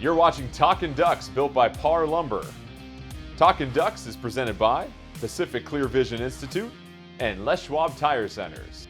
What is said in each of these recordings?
You're watching Talkin Ducks, built by Parr Lumber. Talkin Ducks is presented by Pacific Clear Vision Institute and Les Schwab Tire Centers.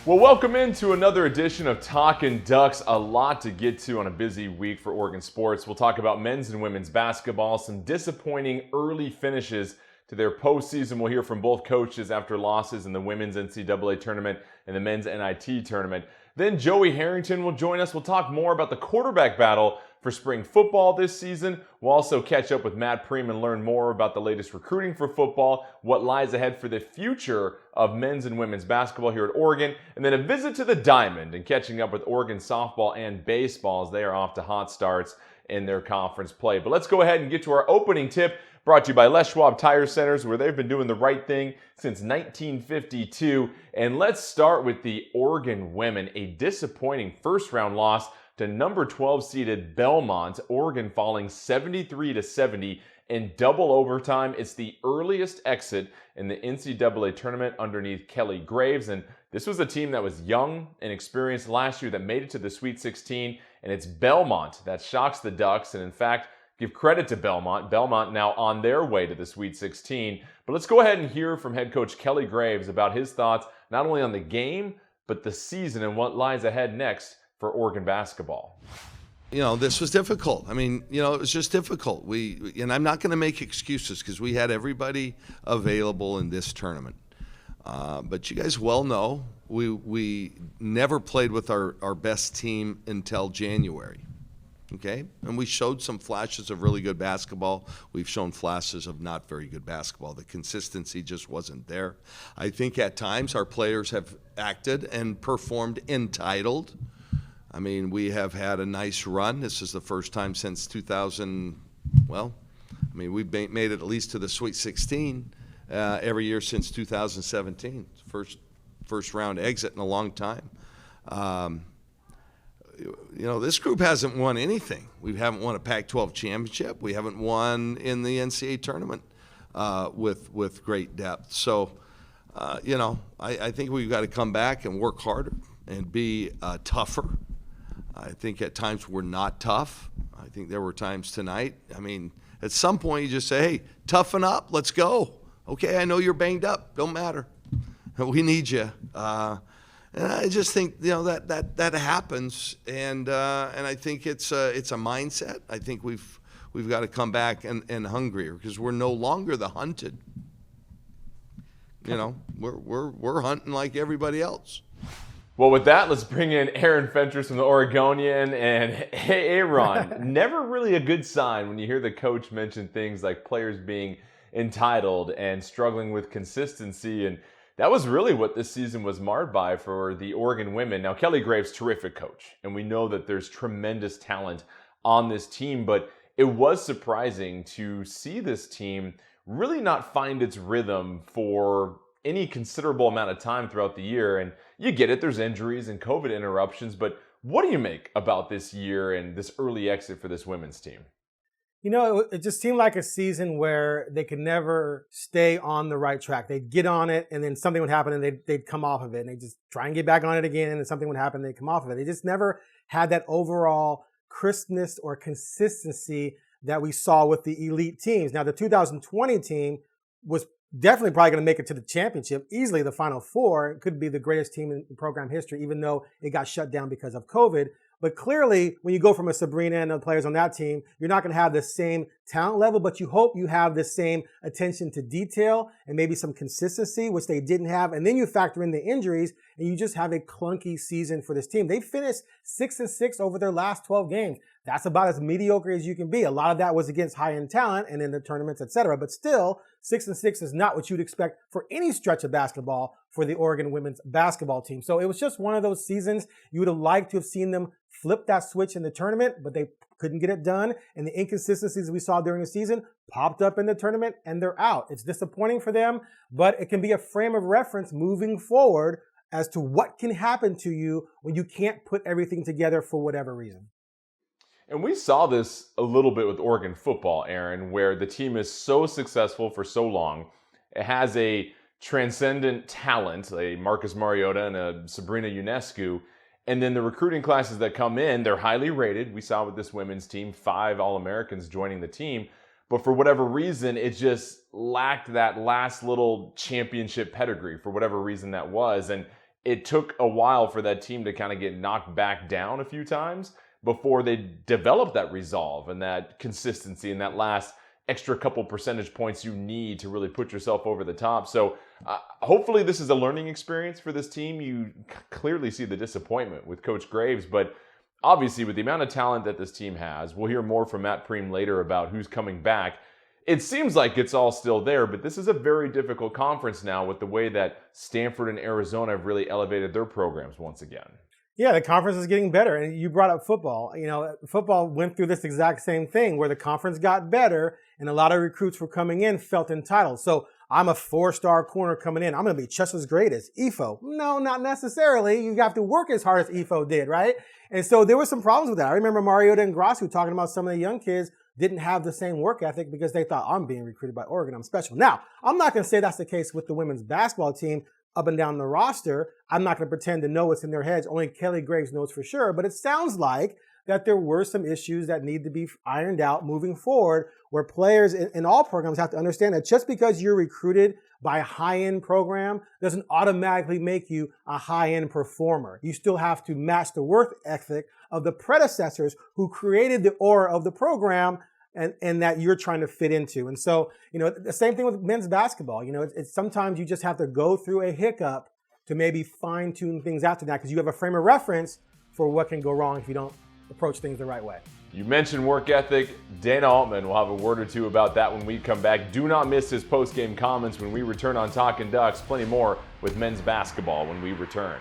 Well, welcome into another edition of Talkin Ducks. A lot to get to on a busy week for Oregon sports. We'll talk about men's and women's basketball, some disappointing early finishes to their postseason. We'll hear from both coaches after losses in the women's NCAA tournament and the men's NIT tournament. Then Joey Harrington will join us. We'll talk more about the quarterback battle for spring football this season. We'll also catch up with Matt Preem and learn more about the latest recruiting for football, what lies ahead for the future of men's and women's basketball here at Oregon, and then a visit to the Diamond and catching up with Oregon softball and baseball as they are off to hot starts in their conference play. But let's go ahead and get to our opening tip, brought to you by Les Schwab Tire Centers, where they've been doing the right thing since 1952. And let's start with the Oregon women, a disappointing first-round loss to number 12 seeded Belmont, Oregon falling 73-70 in double overtime. It's the earliest exit in the NCAA tournament underneath Kelly Graves, and this was a team that was young and experienced last year that made it to the Sweet 16, and it's Belmont that shocks the Ducks, and in fact, give credit to Belmont. Belmont now on their way to the Sweet 16. But let's go ahead and hear from head coach Kelly Graves about his thoughts not only on the game, but the season and what lies ahead next for Oregon basketball. This was difficult. It was just difficult. And I'm not going to make excuses because we had everybody available in this tournament. But you guys well know we never played with our best team until January. Okay? And we showed some flashes of really good basketball. We've shown flashes of not very good basketball. The consistency just wasn't there. I think at times our players have acted and performed entitled. We have had a nice run. This is the first time since 2000. We've made it at least to the Sweet 16 every year since 2017. First round exit in a long time. This group hasn't won anything. We haven't won a Pac-12 championship. We haven't won in the NCAA tournament with great depth. So, I think we've got to come back and work harder and be tougher. I think at times we're not tough. I think there were times tonight. At some point you just say, hey, toughen up, let's go. Okay, I know you're banged up, don't matter. We need you. And I just think that happens, and I think it's a mindset. I think we've got to come back and hungrier because we're no longer the hunted. We're hunting like everybody else. Well, with that, let's bring in Aaron Fentress from the Oregonian. And hey, Aaron, never really a good sign when you hear the coach mention things like players being entitled and struggling with consistency. And that was really what this season was marred by for the Oregon women. Now, Kelly Graves, terrific coach, and we know that there's tremendous talent on this team, but it was surprising to see this team really not find its rhythm for any considerable amount of time throughout the year. And you get it, there's injuries and COVID interruptions, but what do you make about this year and this early exit for this women's team? It just seemed like a season where they could never stay on the right track. They'd get on it, and then something would happen, and they'd come off of it. And they'd just try and get back on it again, and something would happen, and they'd come off of it. They just never had that overall crispness or consistency that we saw with the elite teams. Now, the 2020 team was definitely probably going to make it to the championship, easily the Final Four. It could be the greatest team in program history, even though it got shut down because of COVID. But clearly, when you go from a Sabrina and the players on that team, you're not going to have the same talent level, but you hope you have the same attention to detail and maybe some consistency, which they didn't have. And then you factor in the injuries, and you just have a clunky season for this team. They finished 6-6 over their last 12 games. That's about as mediocre as you can be. A lot of that was against high-end talent and in the tournaments, etc. But still, 6-6 is not what you'd expect for any stretch of basketball for the Oregon women's basketball team. So it was just one of those seasons you would have liked to have seen them flip that switch in the tournament, but they couldn't get it done. And the inconsistencies we saw during the season popped up in the tournament, and they're out. It's disappointing for them, but it can be a frame of reference moving forward as to what can happen to you when you can't put everything together for whatever reason. And we saw this a little bit with Oregon football, Aaron, where the team is so successful for so long. It has a transcendent talent, a Marcus Mariota and a Sabrina Ionescu, And then the recruiting classes that come in, they're highly rated. We saw with this women's team, 5 All-Americans joining the team. But for whatever reason, it just lacked that last little championship pedigree for whatever reason that was. And it took a while for that team to kind of get knocked back down a few times before they developed that resolve and that consistency and that last extra couple percentage points you need to really put yourself over the top. So hopefully this is a learning experience for this team. You clearly see the disappointment with Coach Graves, but obviously with the amount of talent that this team has, we'll hear more from Matt Preem later about who's coming back. It seems like it's all still there, but this is a very difficult conference now with the way that Stanford and Arizona have really elevated their programs once again. Yeah, the conference is getting better. And you brought up football. You know, football went through this exact same thing where the conference got better and a lot of recruits were coming in, felt entitled. So I'm a 4-star corner coming in. I'm going to be just as great as Ifo. No, not necessarily. You have to work as hard as Ifo did, right? And so there were some problems with that. I remember Mariota and Grassu talking about some of the young kids didn't have the same work ethic because they thought, I'm being recruited by Oregon, I'm special. Now, I'm not going to say that's the case with the women's basketball team up and down the roster. I'm not going to pretend to know what's in their heads. Only Kelly Graves knows for sure. But it sounds like that there were some issues that need to be ironed out moving forward, where players in all programs have to understand that just because you're recruited by a high-end program doesn't automatically make you a high-end performer. You still have to match the work ethic of the predecessors who created the aura of the program and that you're trying to fit into. And so, you know, the same thing with men's basketball. You know, it's sometimes you just have to go through a hiccup to maybe fine-tune things after that because you have a frame of reference for what can go wrong if you don't approach things the right way. You mentioned work ethic. Dana Altman will have a word or two about that when we come back. Do not miss his post-game comments when we return on Talkin' Ducks. Plenty more with men's basketball when we return.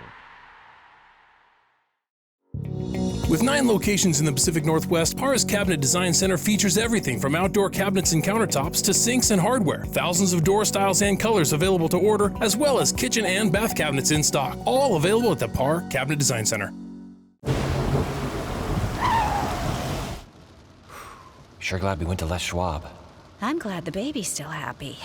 With 9 locations in the Pacific Northwest, Parr's Cabinet Design Center features everything from outdoor cabinets and countertops to sinks and hardware. Thousands of door styles and colors available to order, as well as kitchen and bath cabinets in stock. All available at the Parr Cabinet Design Center. Sure glad we went to Les Schwab. I'm glad the baby's still happy.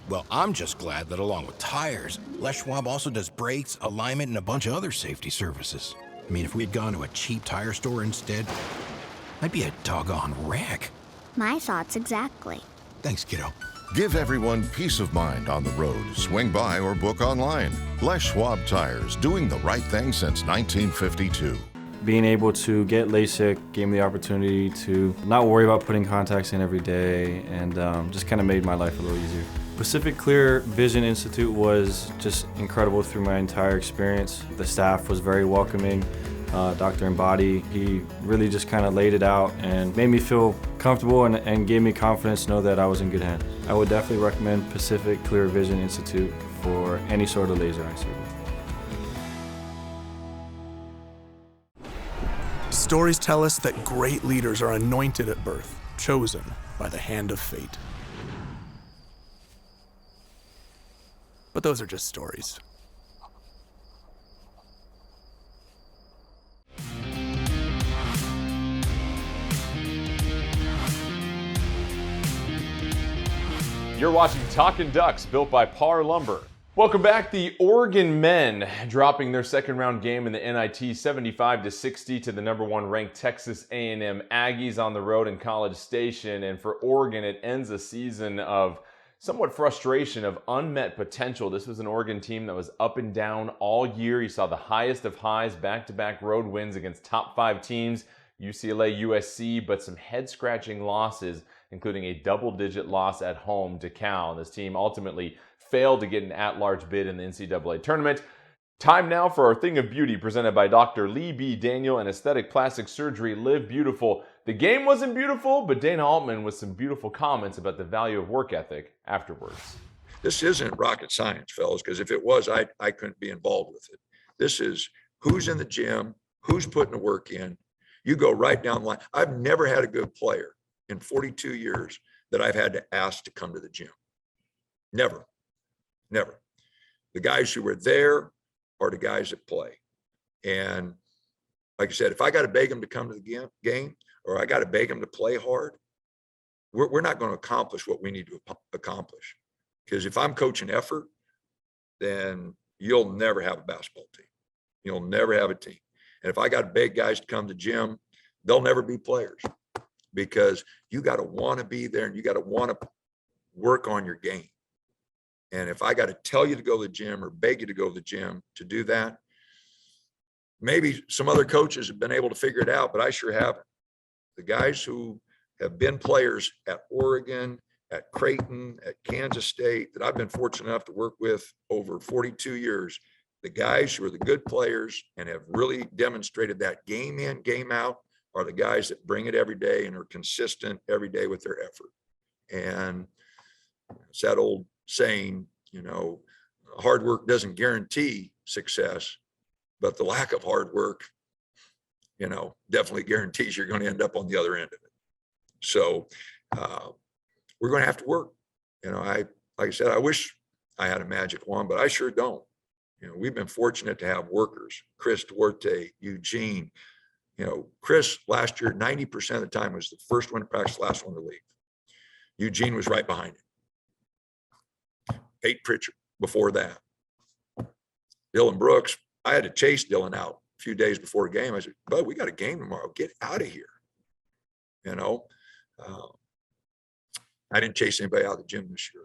Well, I'm just glad that along with tires, Les Schwab also does brakes, alignment, and a bunch of other safety services. I mean, if we'd gone to a cheap tire store instead, I'd be a doggone wreck. My thoughts exactly. Thanks, kiddo. Give everyone peace of mind on the road. Swing by or book online. Les Schwab Tires, doing the right thing since 1952. Being able to get LASIK gave me the opportunity to not worry about putting contacts in every day, and just kind of made my life a little easier. Pacific Clear Vision Institute was just incredible through my entire experience. The staff was very welcoming. Dr. Embody, he really just kind of laid it out and made me feel comfortable and gave me confidence to know that I was in good hands. I would definitely recommend Pacific Clear Vision Institute for any sort of laser eye surgery. Stories tell us that great leaders are anointed at birth, chosen by the hand of fate. But those are just stories. You're watching Talkin' Ducks, built by Parr Lumber. Welcome back. The Oregon men dropping their second round game in the NIT 75-60 to the number 1 ranked Texas A&M Aggies on the road in College Station. And for Oregon, it ends a season of somewhat frustration, of unmet potential. This was an Oregon team that was up and down all year. You saw the highest of highs, back-to-back road wins against top 5 teams, UCLA, USC, but some head-scratching losses, including a double-digit loss at home to Cal. This team ultimately failed to get an at-large bid in the NCAA tournament. Time now for our Thing of Beauty, presented by Dr. Lee B. Daniel and Aesthetic Plastic Surgery. Live beautiful. The game wasn't beautiful, but Dana Altman with some beautiful comments about the value of work ethic afterwards. This isn't rocket science, fellas, because if it was, I couldn't be involved with it. This is who's in the gym, who's putting the work in. You go right down the line. I've never had a good player in 42 years that I've had to ask to come to the gym. Never. The guys who were there are the guys that play. And like I said, if I got to beg them to come to the game, or I got to beg them to play hard, we're not going to accomplish what we need to accomplish. Because if I'm coaching effort, then you'll never have a basketball team. You'll never have a team. And if I got to beg guys to come to the gym, they'll never be players, because you got to want to be there and you got to want to work on your game. And if I got to tell you to go to the gym or beg you to go to the gym to do that, maybe some other coaches have been able to figure it out, but I sure haven't. The guys who have been players at Oregon, at Creighton, at Kansas State, that I've been fortunate enough to work with over 42 years, the guys who are the good players and have really demonstrated that game in, game out, are the guys that bring it every day and are consistent every day with their effort. And it's that old saying, hard work doesn't guarantee success, but the lack of hard work, definitely guarantees you're going to end up on the other end of it. So we're going to have to work. Like I said, I wish I had a magic wand, but I sure don't. We've been fortunate to have workers, Chris Duarte, Eugene. Chris last year, 90% of the time was the first one to practice, last one to leave. Eugene was right behind him. Peyton Pritchard before that. Dylan Brooks, I had to chase Dylan out a few days before a game. I said, "Bud, we got a game tomorrow. Get out of here." I didn't chase anybody out of the gym this year.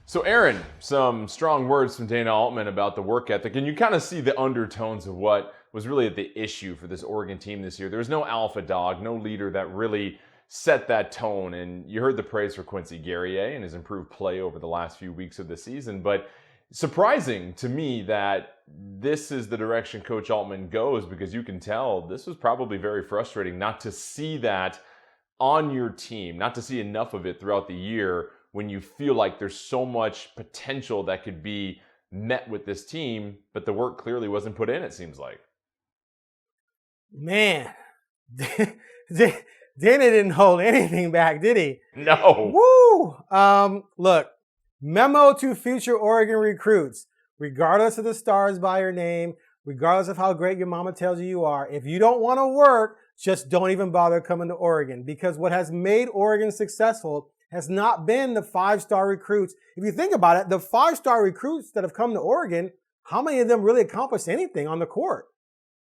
So Aaron, some strong words from Dana Altman about the work ethic, and you kind of see the undertones of what was really the issue for this Oregon team this year. There was no alpha dog, no leader that really set that tone, and you heard the praise for Quincy Guerrier and his improved play over the last few weeks of the season, but surprising to me that this is the direction Coach Altman goes, because you can tell this was probably very frustrating not to see that on your team, not to see enough of it throughout the year when you feel like there's so much potential that could be met with this team, but the work clearly wasn't put in, it seems like. Man, Dana didn't hold anything back, did he? No. Woo! Look, memo to future Oregon recruits: regardless of the stars by your name, regardless of how great your mama tells you are, if you don't want to work, just don't even bother coming to Oregon, because what has made Oregon successful has not been the 5-star recruits. If you think about it, the 5-star recruits that have come to Oregon, how many of them really accomplished anything on the court?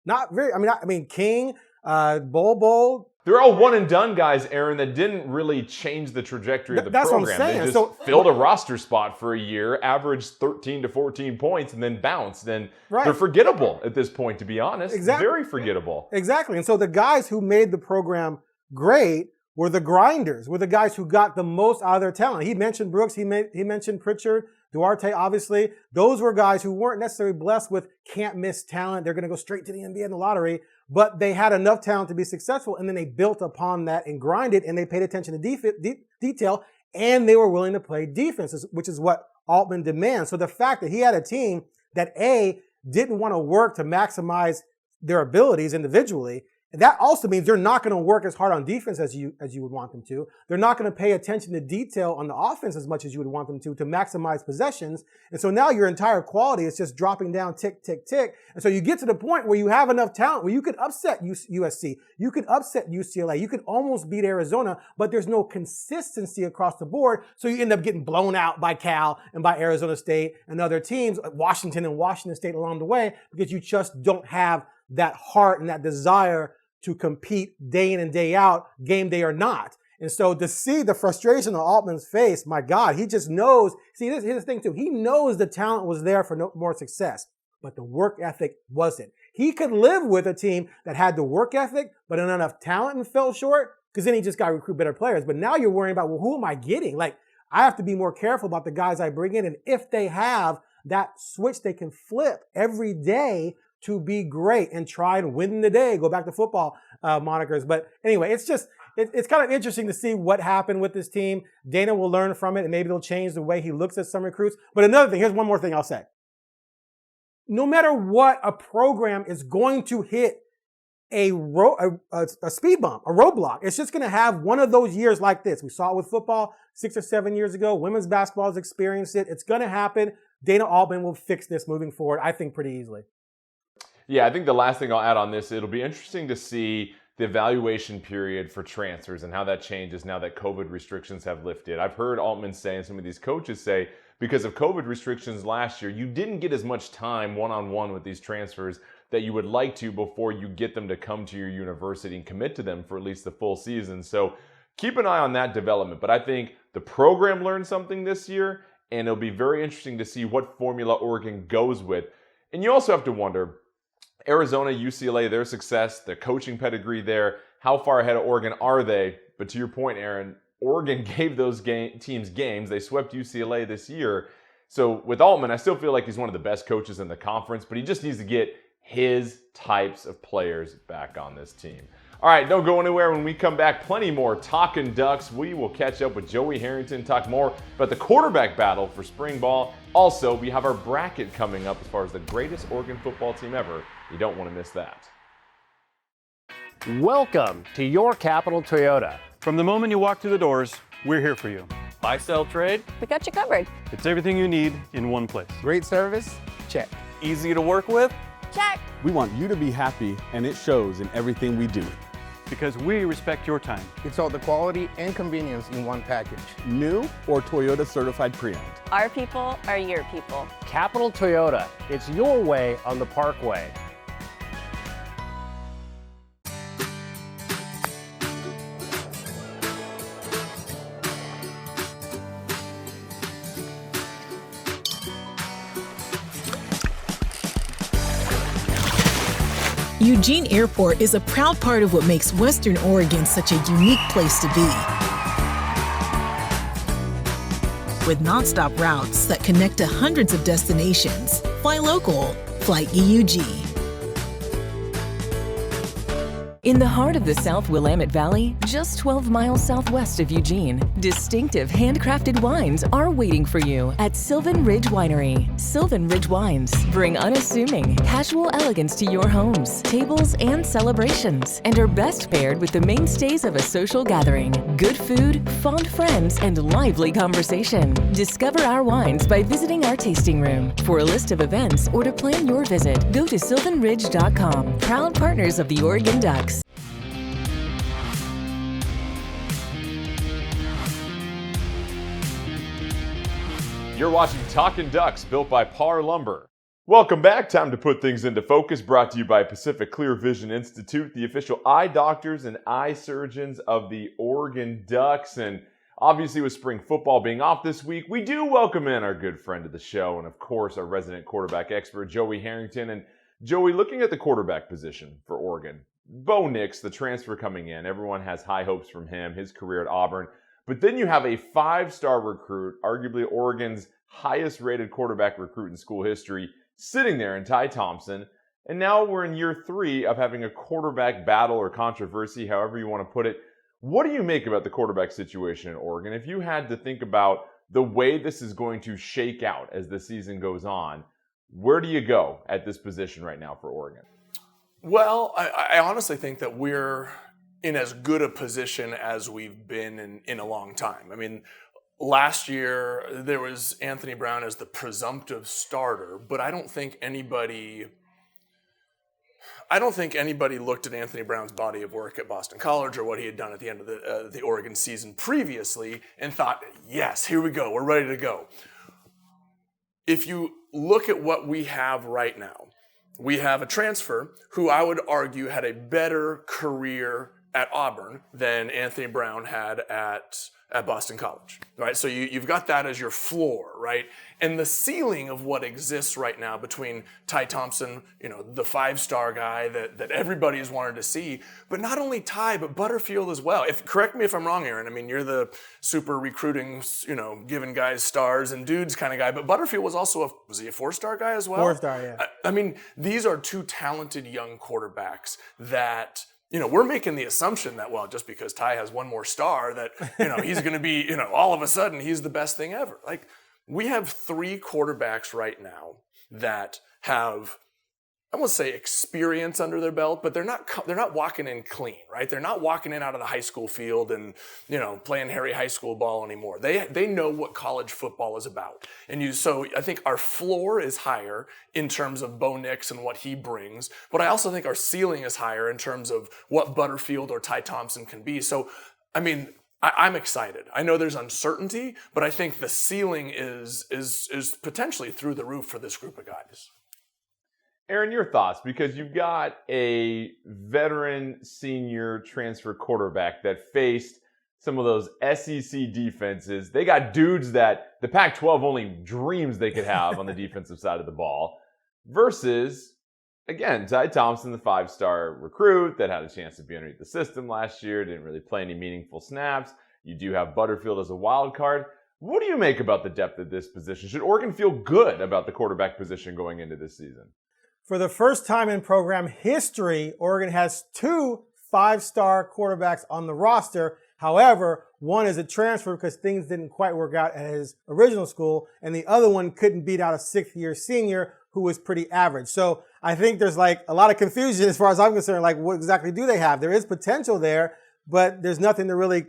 Not very. I mean, King, Bol. They're all one and done guys, Aaron, that didn't really change the trajectory of the program. That's what I'm saying. They just filled a roster spot for a year, averaged 13 to 14 points, and then bounced. And they're forgettable at this point, to be honest. Exactly. Very forgettable. Exactly. And so the guys who made the program great were the grinders, were the guys who got the most out of their talent. He mentioned Brooks, he mentioned Pritchard, Duarte, obviously. Those were guys who weren't necessarily blessed with can't miss talent. They're going to go straight to the NBA in the lottery, but they had enough talent to be successful, and then they built upon that and grinded, and they paid attention to detail, and they were willing to play defense, which is what Altman demands. So the fact that he had a team that didn't want to work to maximize their abilities individually, that also means they're not going to work as hard on defense as you would want them to. They're not going to pay attention to detail on the offense as much as you would want them to maximize possessions. And so now your entire quality is just dropping down, tick, tick, tick. And so you get to the point where you have enough talent where you could upset USC, you could upset UCLA, you could almost beat Arizona, but there's no consistency across the board. So you end up getting blown out by Cal and by Arizona State and other teams, like Washington and Washington State along the way, because you just don't have that heart and that desire to compete day in and day out, game day or not. And so to see the frustration on Altman's face, my God, he just knows. See, here's the thing too. He knows the talent was there for more success, but the work ethic wasn't. He could live with a team that had the work ethic, but not enough talent and fell short, because then he just got to recruit better players. But now you're worrying about, well, who am I getting? Like, I have to be more careful about the guys I bring in. And if they have that switch they can flip every day to be great and try and win the day, go back to football monikers. But anyway, it's kind of interesting to see what happened with this team. Dana will learn from it, and maybe they'll change the way he looks at some recruits. But another thing, here's one more thing I'll say. No matter what, a program is going to hit a speed bump, a roadblock. It's just going to have one of those years like this. We saw it with football 6 or 7 years ago. Women's basketball has experienced it. It's going to happen. Dana Altman will fix this moving forward, I think, pretty easily. Yeah, I think the last thing I'll add on this, it'll be interesting to see the evaluation period for transfers and how that changes now that COVID restrictions have lifted. I've heard Altman say, and some of these coaches say, because of COVID restrictions last year, you didn't get as much time one-on-one with these transfers that you would like to before you get them to come to your university and commit to them for at least the full season. So keep an eye on that development. But I think the program learned something this year, and it'll be very interesting to see what formula Oregon goes with. And you also have to wonder, Arizona, UCLA, their success, the coaching pedigree there, how far ahead of Oregon are they? But to your point, Aaron, Oregon gave those teams games. They swept UCLA this year. So with Altman, I still feel like he's one of the best coaches in the conference, but he just needs to get his types of players back on this team. All right, don't go anywhere. When we come back, plenty more Talkin' Ducks. We will catch up with Joey Harrington, talk more about the quarterback battle for spring ball. Also, we have our bracket coming up as far as the greatest Oregon football team ever. You don't want to miss that. Welcome to your Capital Toyota. From the moment you walk through the doors, we're here for you. Buy, sell, trade. We got you covered. It's everything you need in one place. Great service? Check. Easy to work with? Check. We want you to be happy, and it shows in everything we do. Because we respect your time. It's all the quality and convenience in one package. New or Toyota certified pre-owned. Our people are your people. Capital Toyota. It's your way on the Parkway. Eugene Airport is a proud part of what makes Western Oregon such a unique place to be. With nonstop routes that connect to hundreds of destinations, fly local, fly EUG. In the heart of the South Willamette Valley, just 12 miles southwest of Eugene, distinctive handcrafted wines are waiting for you at Sylvan Ridge Winery. Sylvan Ridge Wines bring unassuming, casual elegance to your homes, tables, and celebrations, and are best paired with the mainstays of a social gathering: good food, fond friends, and lively conversation. Discover our wines by visiting our tasting room. For a list of events or to plan your visit, go to sylvanridge.com. Proud partners of the Oregon Ducks. You're watching Talkin' Ducks, built by Parr Lumber. Welcome back. Time to put things into focus. Brought to you by Pacific Clear Vision Institute, the official eye doctors and eye surgeons of the Oregon Ducks. And obviously, with spring football being off this week, we do welcome in our good friend of the show and, of course, our resident quarterback expert, Joey Harrington. And Joey, looking at the quarterback position for Oregon, Bo Nix, the transfer coming in, everyone has high hopes from him, his career at Auburn. But then you have a 5-star recruit, arguably Oregon's highest rated quarterback recruit in school history, sitting there in Ty Thompson. And now we're in year 3 of having a quarterback battle or controversy, however you want to put it. What do you make about the quarterback situation in Oregon? If you had to think about the way this is going to shake out as the season goes on, where do you go at this position right now for Oregon? Well, I honestly think that we're in as good a position as we've been in a long time. I mean, last year there was Anthony Brown as the presumptive starter, but I don't think anybody looked at Anthony Brown's body of work at Boston College or what he had done at the end of the Oregon season previously and thought, yes, here we go, we're ready to go. If you look at what we have right now, we have a transfer who I would argue had a better career at Auburn than Anthony Brown had at Boston College, right? So you've got that as your floor, right? And the ceiling of what exists right now between Ty Thompson, the 5-star guy that everybody has wanted to see, but not only Ty, but Butterfield as well. Correct me if I'm wrong, Aaron. I mean, you're the super recruiting, giving guys stars and dudes kind of guy, but Butterfield was also was he a 4-star guy as well? 4-star, yeah. I mean, these are 2 talented young quarterbacks that, we're making the assumption that, well, just because Ty has 1 more star that, he's going to be, all of a sudden he's the best thing ever. Like, we have 3 quarterbacks right now that have, I won't say experience under their belt, but they're not walking in clean, right? They're not walking in out of the high school field and, playing hairy high school ball anymore. They know what college football is about. So I think our floor is higher in terms of Bo Nix and what he brings, but I also think our ceiling is higher in terms of what Butterfield or Ty Thompson can be. So, I mean, I'm excited. I know there's uncertainty, but I think the ceiling is potentially through the roof for this group of guys. Aaron, your thoughts, because you've got a veteran senior transfer quarterback that faced some of those SEC defenses. They got dudes that the Pac-12 only dreams they could have on the defensive side of the ball versus, again, Ty Thompson, the 5-star recruit that had a chance to be underneath the system last year, didn't really play any meaningful snaps. You do have Butterfield as a wild card. What do you make about the depth of this position? Should Oregon feel good about the quarterback position going into this season? For the first time in program history, Oregon has 2 5-star quarterbacks on the roster. However, one is a transfer because things didn't quite work out at his original school, and the other one couldn't beat out a 6th-year senior who was pretty average. So I think there's like a lot of confusion as far as I'm concerned, like what exactly do they have? There is potential there, but there's nothing to really,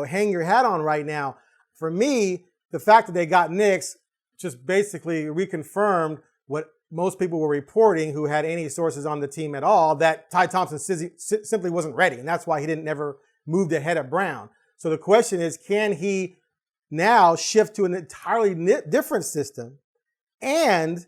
hang your hat on right now. For me, the fact that they got Nix just basically reconfirmed what most people were reporting who had any sources on the team at all, that Ty Thompson simply wasn't ready, and that's why he didn't never moved ahead of Brown. So the question is, can he now shift to an entirely different system and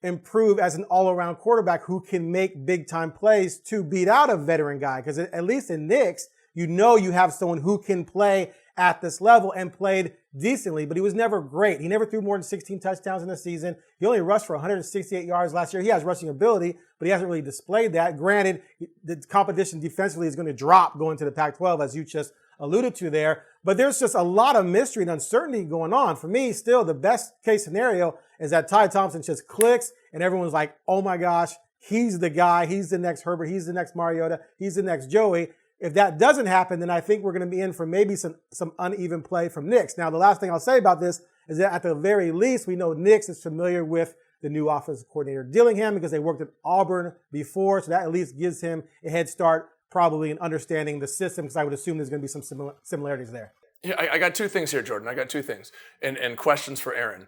improve as an all-around quarterback who can make big-time plays to beat out a veteran guy? Because at least in Nix, you have someone who can play at this level and played decently, but he was never great. He never threw more than 16 touchdowns in the season. He only rushed for 168 yards last year. He has rushing ability, but he hasn't really displayed that. Granted, the competition defensively is going to drop going to the Pac-12, as you just alluded to there, but there's just a lot of mystery and uncertainty going on. For me, still, the best case scenario is that Ty Thompson just clicks and everyone's like, oh my gosh, he's the guy. He's the next Herbert. He's the next Mariota. He's the next Joey. If that doesn't happen, then I think we're going to be in for maybe some uneven play from Nix. Now, the last thing I'll say about this is that at the very least, we know Nix is familiar with the new offensive coordinator Dillingham because they worked at Auburn before, so that at least gives him a head start probably in understanding the system, because I would assume there's going to be some similarities there. Yeah, I got 2 things here, Jordan. I got 2 things and questions for Aaron.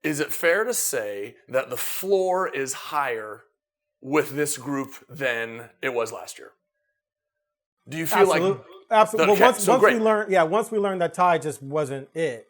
Is it fair to say that the floor is higher with this group than it was last year? Do you feel like absolutely? Okay, Well, once we learned that Ty just wasn't it,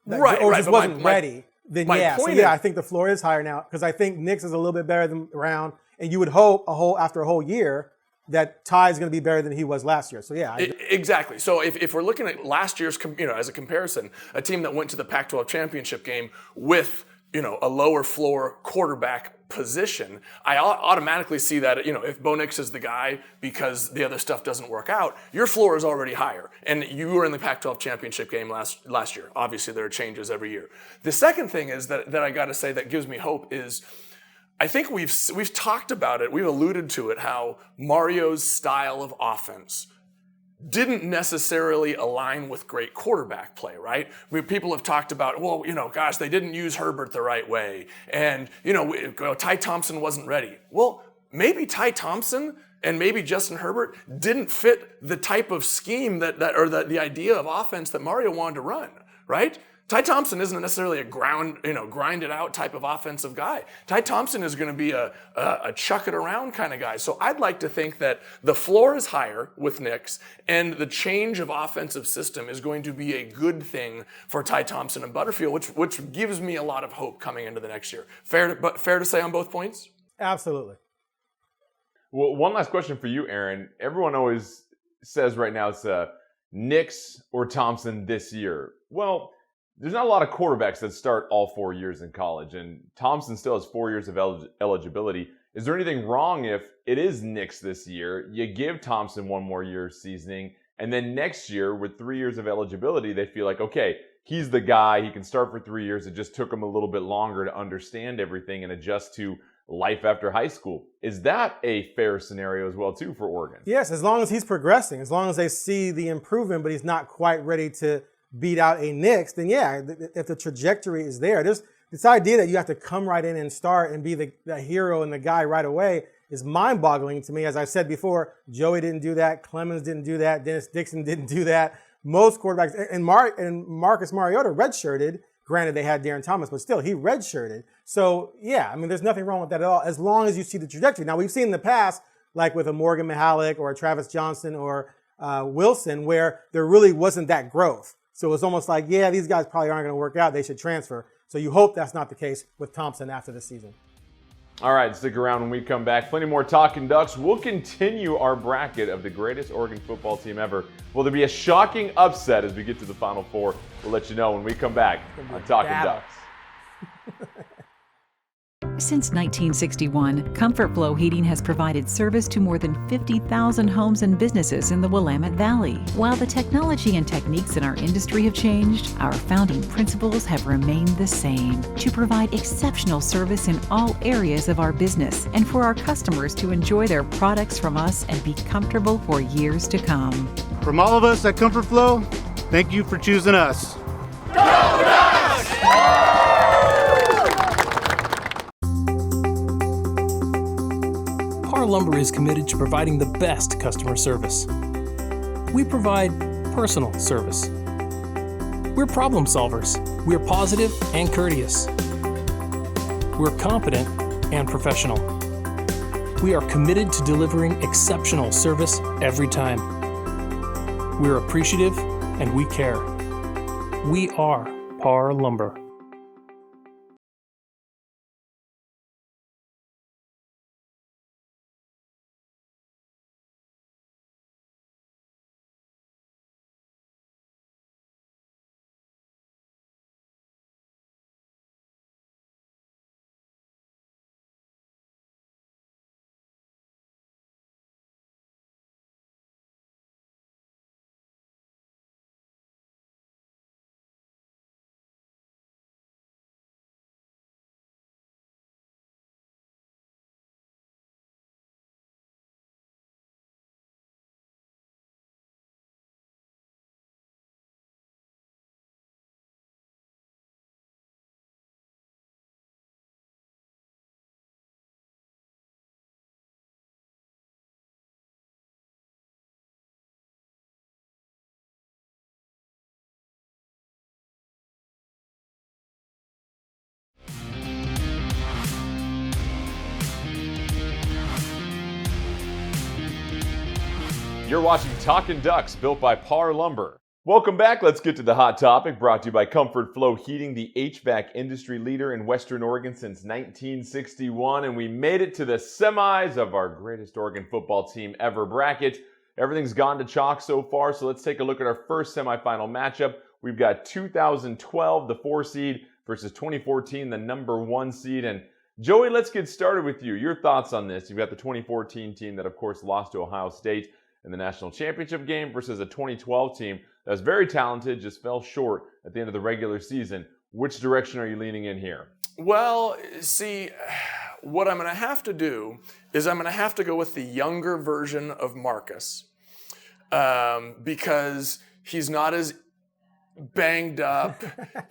or just wasn't ready, then I think the floor is higher now because I think Nix is a little bit better than Brown, and you would hope after a whole year that Ty is going to be better than he was last year. So exactly. So if we're looking at last year's, as a comparison, a team that went to the Pac-12 championship game with a lower floor quarterback position, I automatically see that, if Bo Nix is the guy because the other stuff doesn't work out, your floor is already higher. And you were in the Pac-12 championship game last year. Obviously, there are changes every year. The second thing is that I got to say that gives me hope is I think we've talked about it, we've alluded to it, how Mario's style of offense didn't necessarily align with great quarterback play, right? People have talked about, they didn't use Herbert the right way. And, Ty Thompson wasn't ready. Well, maybe Ty Thompson and maybe Justin Herbert didn't fit the type of scheme the idea of offense that Mario wanted to run, right? Ty Thompson isn't necessarily a grinded out type of offensive guy. Ty Thompson is going to be a chuck it around kind of guy. So I'd like to think that the floor is higher with Nix, and the change of offensive system is going to be a good thing for Ty Thompson and Butterfield, which gives me a lot of hope coming into the next year. Fair to say on both points? Absolutely. Well, one last question for you, Aaron. Everyone always says right now it's Nix or Thompson this year. Well, there's not a lot of quarterbacks that start all 4 years in college, and Thompson still has 4 years of eligibility. Is there anything wrong if it is Nix this year, you give Thompson 1 more year of seasoning, and then next year with 3 years of eligibility, they feel like, okay, he's the guy, he can start for 3 years. It just took him a little bit longer to understand everything and adjust to life after high school. Is that a fair scenario as well, too, for Oregon? Yes, as long as he's progressing, as long as they see the improvement, but he's not quite ready to beat out a Nix, then if the trajectory is there, there's this idea that you have to come right in and start and be the hero and the guy right away is mind-boggling to me. As I said before, Joey didn't do that, Clemens didn't do that, Dennis Dixon didn't do that. Most quarterbacks, and Marcus Mariota redshirted. Granted, they had Darren Thomas, but still, he redshirted. So, there's nothing wrong with that at all, as long as you see the trajectory. Now, we've seen in the past, like with a Morgan Mihalik or a Travis Johnson or Wilson, where there really wasn't that growth. So it's almost like, these guys probably aren't going to work out. They should transfer. So you hope that's not the case with Thompson after the season. All right, stick around when we come back. Plenty more Talkin' Ducks. We'll continue our bracket of the greatest Oregon football team ever. Will there be a shocking upset as we get to the Final Four? We'll let you know when we come back on Talkin' Ducks. Since 1961, Comfort Flow Heating has provided service to more than 50,000 homes and businesses in the Willamette Valley. While the technology and techniques in our industry have changed, our founding principles have remained the same: to provide exceptional service in all areas of our business and for our customers to enjoy their products from us and be comfortable for years to come. From all of us at Comfort Flow, thank you for choosing us. Go Ducks! Parr Lumber is committed to providing the best customer service. We provide personal service. We're problem solvers. We're positive and courteous. We're competent and professional. We are committed to delivering exceptional service every time. We're appreciative and we care. We are Parr Lumber. You're watching Talkin' Ducks, built by Parr Lumber. Welcome back. Let's get to the hot topic, brought to you by Comfort Flow Heating, the HVAC industry leader in Western Oregon since 1961. And we made it to the semis of our greatest Oregon football team ever bracket. Everything's gone to chalk so far, so let's take a look at our first semifinal matchup. We've got 2012, the 4 seed, versus 2014, the number 1 seed. And Joey, let's get started with you. Your thoughts on this. You've got the 2014 team that, of course, lost to Ohio State in the national championship game versus a 2012 team that's very talented, just fell short at the end of the regular season. Which direction are you leaning in here? Well, see, what I'm going to have to do is I'm going to have to go with the younger version of Marcus because he's not as banged up.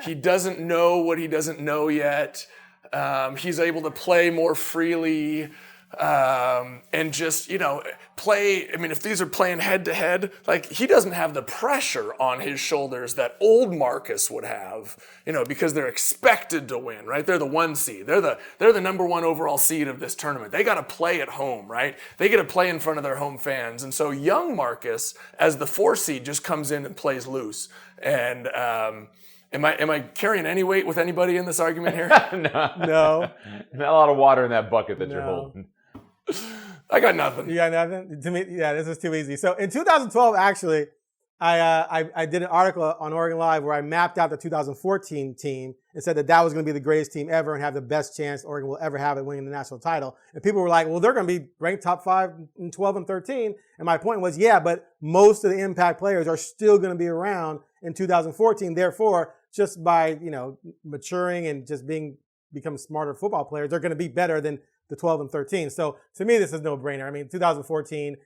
He doesn't know what he doesn't know yet. He's able to play more freely. And just, play. I mean, if these are playing head to head, like he doesn't have the pressure on his shoulders that old Marcus would have, because they're expected to win, right? They're the 1 seed. They're the number 1 overall seed of this tournament. They got to play at home, right? They get to play in front of their home fans. And so young Marcus, as the 4 seed, just comes in and plays loose. And, Am I carrying any weight with anybody in this argument here? No. Not a lot of water in that bucket that you're holding. I got nothing. You got nothing? To me, yeah, this is too easy. So in 2012, actually, I did an article on OregonLive where I mapped out the 2014 team and said that was going to be the greatest team ever and have the best chance Oregon will ever have at winning the national title. And people were like, well, they're going to be ranked top 5 in 12 and 13. And my point was, yeah, but most of the impact players are still going to be around in 2014. Therefore, just by, maturing and just become smarter football players, they're going to be better than the 12 and 13. So to me, this is no brainer. I mean, 2014,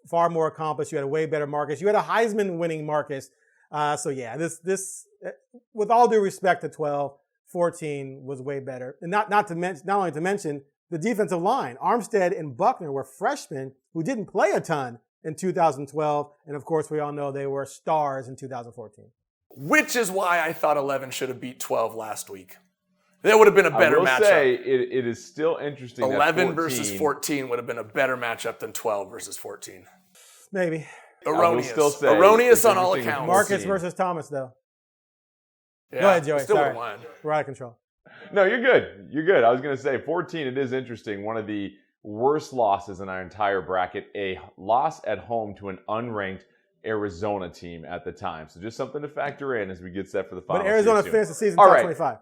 far more accomplished. You had a way better Marcus. You had a Heisman winning Marcus. So yeah, this, with all due respect to 12, 14 was way better. And not only to mention the defensive line. Armstead and Buckner were freshmen who didn't play a ton in 2012. And of course, we all know they were stars in 2014. Which is why I thought 11 should have beat 12 last week. That would have been a better matchup. I will say it is still interesting. 11 versus 14 would have been a better matchup than 12 versus 14. Maybe. Erroneous on all accounts. Marcus versus Thomas, though. Yeah, go ahead, Joey. Still Sorry. won. We're out of control. No, you're good. You're good. I was going to say 14, it is interesting. One of the worst losses in our entire bracket, a loss at home to an unranked Arizona team at the time. So just something to factor in as we get set for the final. But Arizona finished the season All top right. 25.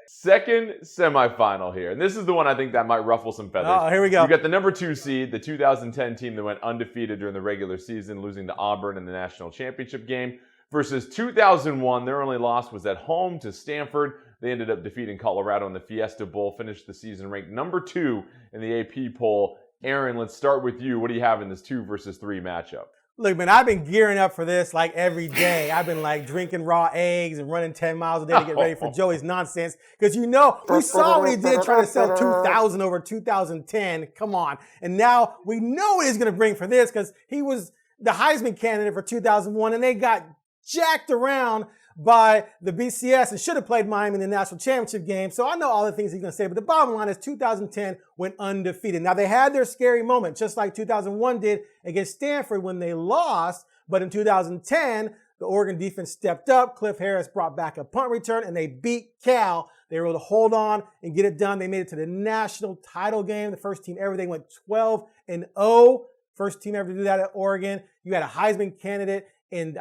Second semifinal here. And this is the one I think that might ruffle some feathers. Oh, here we go. You got the number 2 seed, the 2010 team that went undefeated during the regular season, losing to Auburn in the national championship game, versus 2001. Their only loss was at home to Stanford. They ended up defeating Colorado in the Fiesta Bowl, finished the season ranked number 2 in the AP poll. Aaron, let's start with you. What do you have in this 2 versus 3 matchup? Look, man, I've been gearing up for this like every day. I've been like drinking raw eggs and running 10 miles a day to get ready for Joey's nonsense. Because we saw what he did trying to sell 2000 over 2010. Come on. And now we know what he's going to bring for this because he was the Heisman candidate for 2001 and they got jacked around by the BCS and should have played Miami in the national championship game. So I know all the things he's going to say, but the bottom line is 2010 went undefeated. Now they had their scary moment, just like 2001 did against Stanford when they lost. But in 2010, the Oregon defense stepped up. Cliff Harris brought back a punt return and they beat Cal. They were able to hold on and get it done. They made it to the national title game. The first team ever. They went 12-0. First team ever to do that at Oregon. You had a Heisman candidate and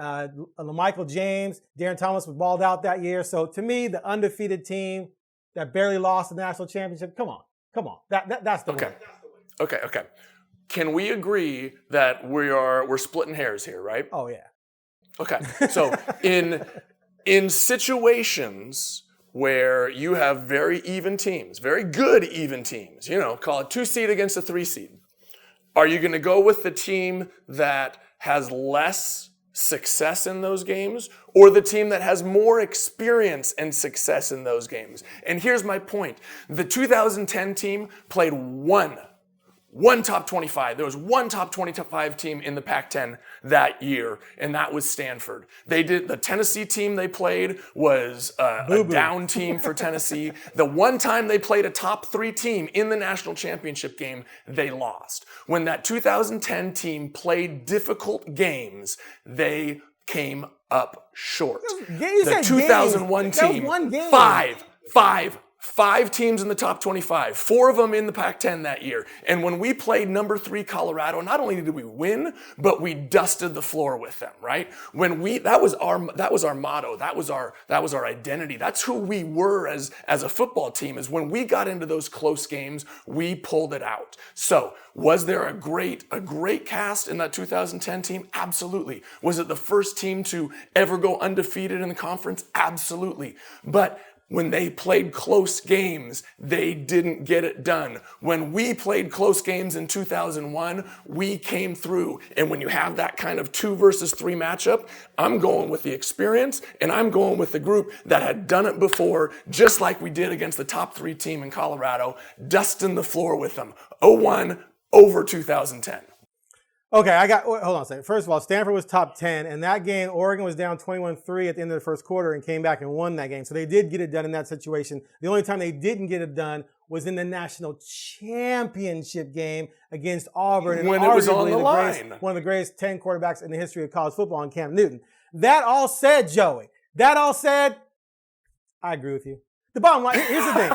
Michael James. Darren Thomas was balled out that year. So to me, the undefeated team that barely lost the national championship, come on. That's the win. Okay. Can we agree that we're splitting hairs here, right? Oh yeah. Okay. So in situations where you have very even teams, very good even teams, call it 2 seed against a 3 seed, are you going to go with the team that has less success in those games or the team that has more experience and success in those games? And here's my point. The 2010 team played one top 25. There was one top 25 team in the Pac-10 that year, and that was Stanford. The Tennessee team they played was a down team for Tennessee. The one time they played a top 3 team in the national championship game, they lost. When that 2010 team played difficult games, they came up short. The 2001 team, five teams in the top 25, 4 of them in the Pac-10 that year. And when we played number 3 Colorado, not only did we win, but we dusted the floor with them, right? That was our motto. That was our identity. That's who we were as a football team, is when we got into those close games, we pulled it out. So was there a great cast in that 2010 team? Absolutely. Was it the first team to ever go undefeated in the conference? Absolutely. But when they played close games, they didn't get it done. When we played close games in 2001, we came through. And when you have that kind of 2 versus 3 matchup, I'm going with the experience and I'm going with the group that had done it before, just like we did against the top 3 team in Colorado, dusting the floor with them. 0-1 over 2010. Okay, hold on a second. First of all, Stanford was top 10, and that game, Oregon was down 21-3 at the end of the first quarter and came back and won that game. So they did get it done in that situation. The only time they didn't get it done was in the national championship game against Auburn. And when it was on the line. One of the greatest 10 quarterbacks in the history of college football in Cam Newton. That all said, Joey, I agree with you. The bottom line, here's the thing.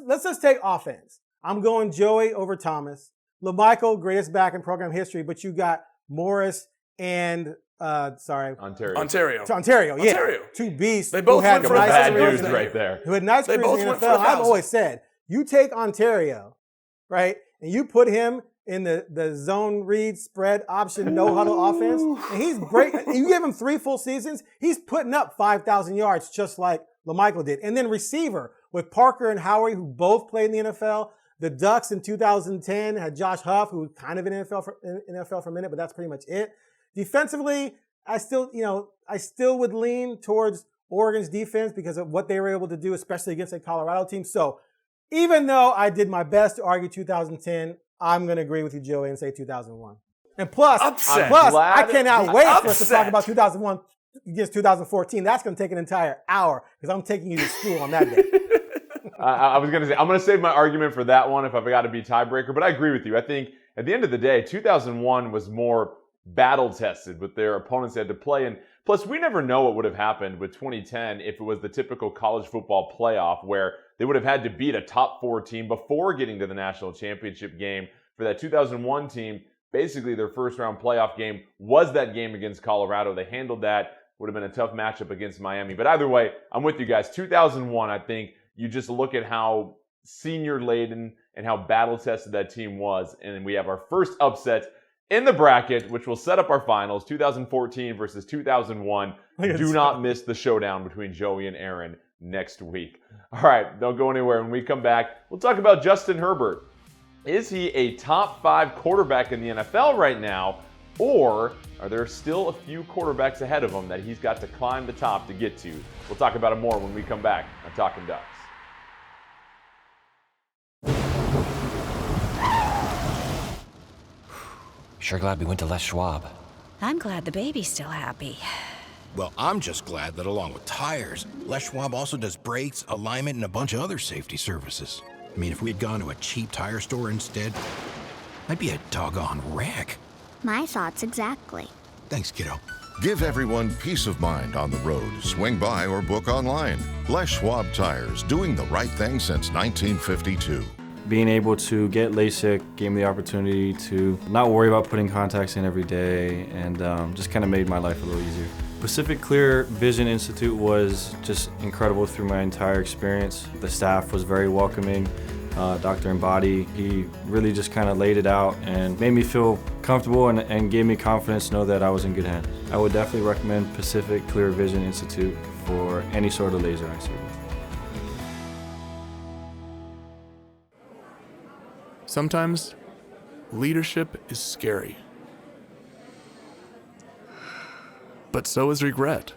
Let's just take offense. I'm going Joey over Thomas. LaMichael, greatest back in program history, but you got Morris and Ontario. Yeah. 2 beasts. They both had went for nice bad careers news right there. Who had nice careers in the NFL. I've always said, you take Ontario, right, and you put him in the zone read spread option no huddle offense, and he's great. You give him 3 full seasons, he's putting up 5,000 yards just like LaMichael did. And then receiver with Parker and Howery, who both played in the NFL. The Ducks in 2010 had Josh Huff, who was kind of in NFL for a minute, but that's pretty much it. Defensively, I still would lean towards Oregon's defense because of what they were able to do, especially against a Colorado team. So even though I did my best to argue 2010, I'm going to agree with you, Joey, and say 2001. And plus, I cannot wait for us to talk about 2001 against 2014. That's going to take an entire hour because I'm taking you to school on that day. I was going to say, I'm going to save my argument for that one if I've got to be tiebreaker, but I agree with you. I think at the end of the day, 2001 was more battle tested with their opponents they had to play. And plus, we never know what would have happened with 2010 if it was the typical college football playoff where they would have had to beat a top 4 team before getting to the national championship game. For that 2001 team, basically their first round playoff game was that game against Colorado. They handled that. Would have been a tough matchup against Miami. But either way, I'm with you guys. 2001, I think you just look at how senior laden and how battle tested that team was. And we have our first upset in the bracket, which will set up our finals, 2014 versus 2001. Do not miss the showdown between Joey and Aaron next week. All right, don't go anywhere. When we come back, we'll talk about Justin Herbert. Is he a top 5 quarterback in the NFL right now, or are there still a few quarterbacks ahead of him that he's got to climb the top to get to? We'll talk about it more when we come back on Talkin' Ducks. Sure glad we went to Les Schwab. I'm glad the baby's still happy. Well, I'm just glad that along with tires, Les Schwab also does brakes, alignment, and a bunch of other safety services. I mean, if we had gone to a cheap tire store instead, might be a doggone wreck. My thoughts exactly. Thanks, kiddo. Give everyone peace of mind on the road. Swing by or book online. Les Schwab Tires, doing the right thing since 1952. Being able to get LASIK gave me the opportunity to not worry about putting contacts in every day, and just kind of made my life a little easier. Pacific Clear Vision Institute was just incredible through my entire experience. The staff was very welcoming. Dr. Embody, he really just kind of laid it out and made me feel comfortable and gave me confidence to know that I was in good hands. I would definitely recommend Pacific Clear Vision Institute for any sort of laser eye surgery. Sometimes leadership is scary, but so is regret.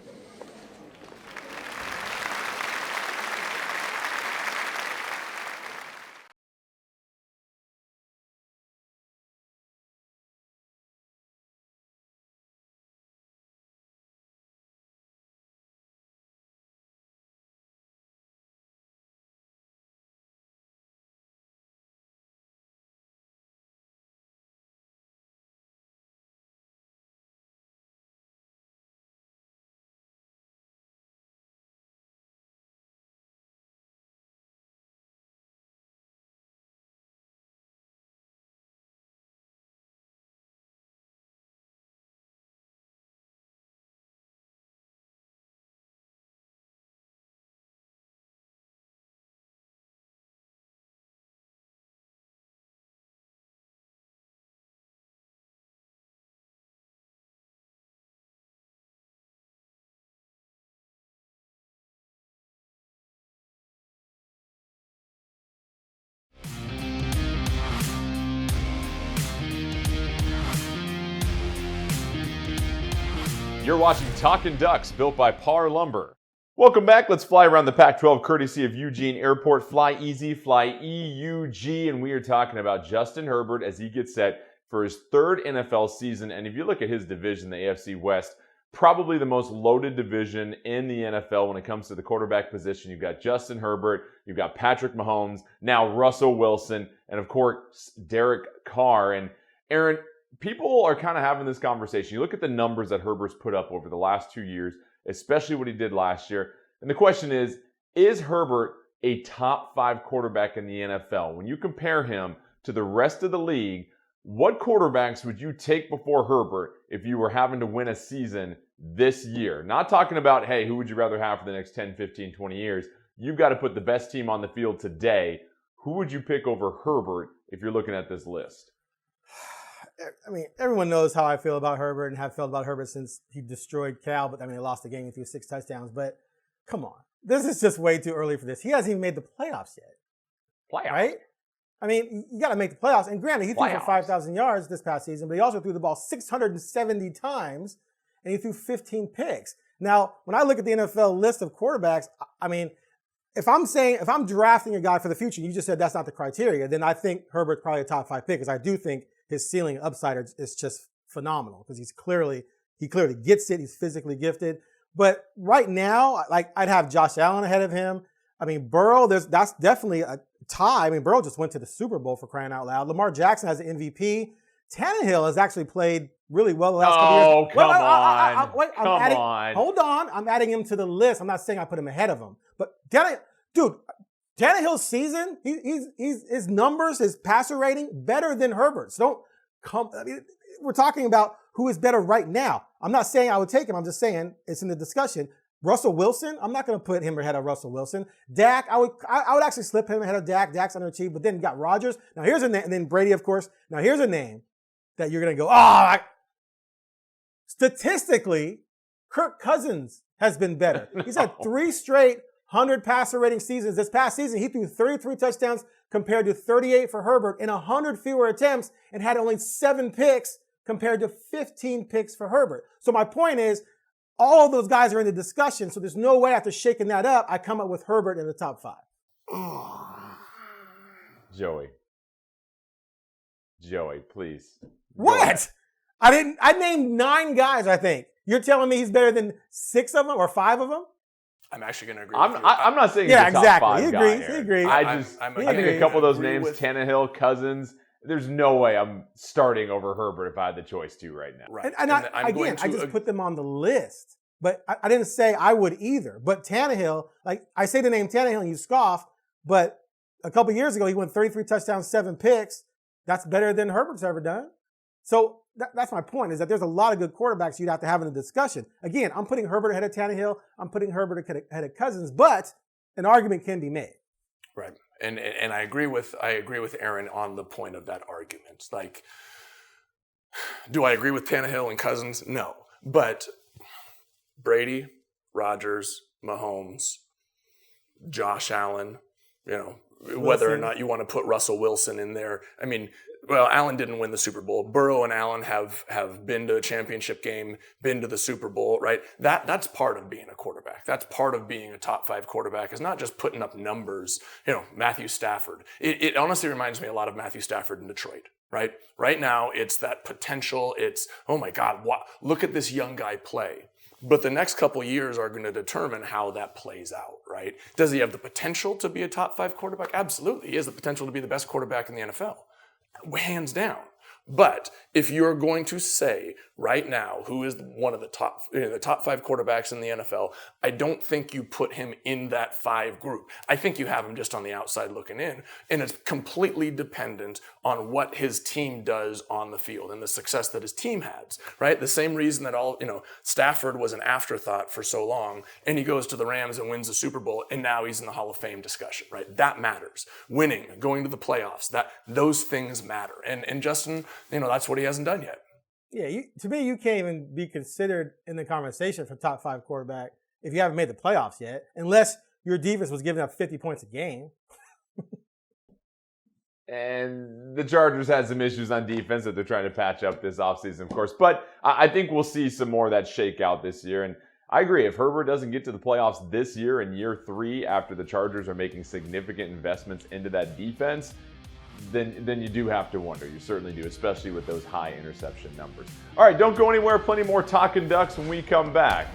You're watching Talkin' Ducks, built by Parr Lumber. Welcome back. Let's fly around the Pac-12 courtesy of Eugene Airport. Fly easy, fly EUG, and we are talking about Justin Herbert as he gets set for his 3rd NFL season. And if you look at his division, the AFC West, probably the most loaded division in the NFL when it comes to the quarterback position. You've got Justin Herbert, you've got Patrick Mahomes, now Russell Wilson, and of course, Derek Carr. And Aaron, people are kind of having this conversation. You look at the numbers that Herbert's put up over the last 2 years, especially what he did last year. And the question is Herbert a top 5 quarterback in the NFL? When you compare him to the rest of the league, what quarterbacks would you take before Herbert if you were having to win a season this year? Not talking about, hey, who would you rather have for the next 10, 15, 20 years? You've got to put the best team on the field today. Who would you pick over Herbert if you're looking at this list? I mean, everyone knows how I feel about Herbert and have felt about Herbert since he destroyed Cal. But I mean, they lost the game and threw 6 touchdowns. But come on, this is just way too early for this. He hasn't even made the playoffs yet. Playoffs? Right? I mean, you got to make the playoffs. And granted, he threw for 5,000 yards this past season, but he also threw the ball 670 times and he threw 15 picks. Now, when I look at the NFL list of quarterbacks, I mean, if I'm drafting a guy for the future, you just said that's not the criteria, then I think Herbert's probably a top 5 pick, because I do think his ceiling and upside is just phenomenal, because he clearly gets it. He's physically gifted. But right now, like, I'd have Josh Allen ahead of him. I mean, Burrow, that's definitely a tie. I mean, Burrow just went to the Super Bowl, for crying out loud. Lamar Jackson has an MVP. Tannehill has actually played really well the last couple years. Oh, come on. Hold on. I'm adding him to the list. I'm not saying I put him ahead of him. But Tannehill's season, his numbers, his passer rating, better than Herbert's. We're talking about who is better right now. I'm not saying I would take him. I'm just saying it's in the discussion. Russell Wilson, I'm not going to put him ahead of Russell Wilson. Dak, I would actually slip him ahead of Dak. Dak's underachieved, but then you got Rodgers. Now here's a name, and then Brady, of course. Now here's a name that you're going to go, statistically, Kirk Cousins has been better. He's had 3 straight 100 passer rating seasons. This past season, he threw 33 touchdowns compared to 38 for Herbert in 100 fewer attempts and had only 7 picks compared to 15 picks for Herbert. So my point is, all of those guys are in the discussion, so there's no way after shaking that up, I come up with Herbert in the top 5. Joey, please. What? I named 9 guys, I think. You're telling me he's better than 6 of them or 5 of them? I'm actually going to agree with you. I'm not saying he's a top 5 He agrees. I think a couple of those names, Tannehill, Cousins, there's no way I'm starting over Herbert if I had the choice to right now. Right. And I just put them on the list. But I didn't say I would either. But Tannehill, I say the name Tannehill and you scoff, but a couple years ago he went 33 touchdowns, 7 picks. That's better than Herbert's ever done. So that's my point, is that there's a lot of good quarterbacks you'd have to have in the discussion. Again, I'm putting Herbert ahead of Tannehill. I'm putting Herbert ahead of Cousins, but an argument can be made. Right. And I agree with Aaron on the point of that argument. Do I agree with Tannehill and Cousins? No. But Brady, Rodgers, Mahomes, Josh Allen, whether or not you want to put Russell Wilson in there. I mean, Allen didn't win the Super Bowl. Burrow and Allen have been to a championship game, been to the Super Bowl, right? That's part of being a quarterback. That's part of being a top 5 quarterback. It's not just putting up numbers. Matthew Stafford. It honestly reminds me a lot of Matthew Stafford in Detroit, right? Right now, it's that potential. It's, oh my God, look at this young guy play. But the next couple years are going to determine how that plays out, right? Does he have the potential to be a top 5 quarterback? Absolutely. He has the potential to be the best quarterback in the NFL. Hands down. But if you're going to say right now who is one of the top 5 quarterbacks in the NFL, I don't think you put him in that 5 group. I think you have him just on the outside looking in, and it's completely dependent on what his team does on the field and the success that his team has, right? The same reason that Stafford was an afterthought for so long, and he goes to the Rams and wins the Super Bowl, and now he's in the Hall of Fame discussion, right? That matters. Winning, going to the playoffs, those things matter. And Justin, that's what he hasn't done yet. Yeah, to me, you can't even be considered in the conversation for top 5 quarterback if you haven't made the playoffs yet, unless your defense was giving up 50 points a game. And the Chargers had some issues on defense that they're trying to patch up this offseason, of course. But I think we'll see some more of that shakeout this year. And I agree, if Herbert doesn't get to the playoffs this year in year 3 after the Chargers are making significant investments into that defense, then you do have to wonder. You certainly do, especially with those high interception numbers. All right, don't go anywhere. Plenty more Talkin' Ducks when we come back.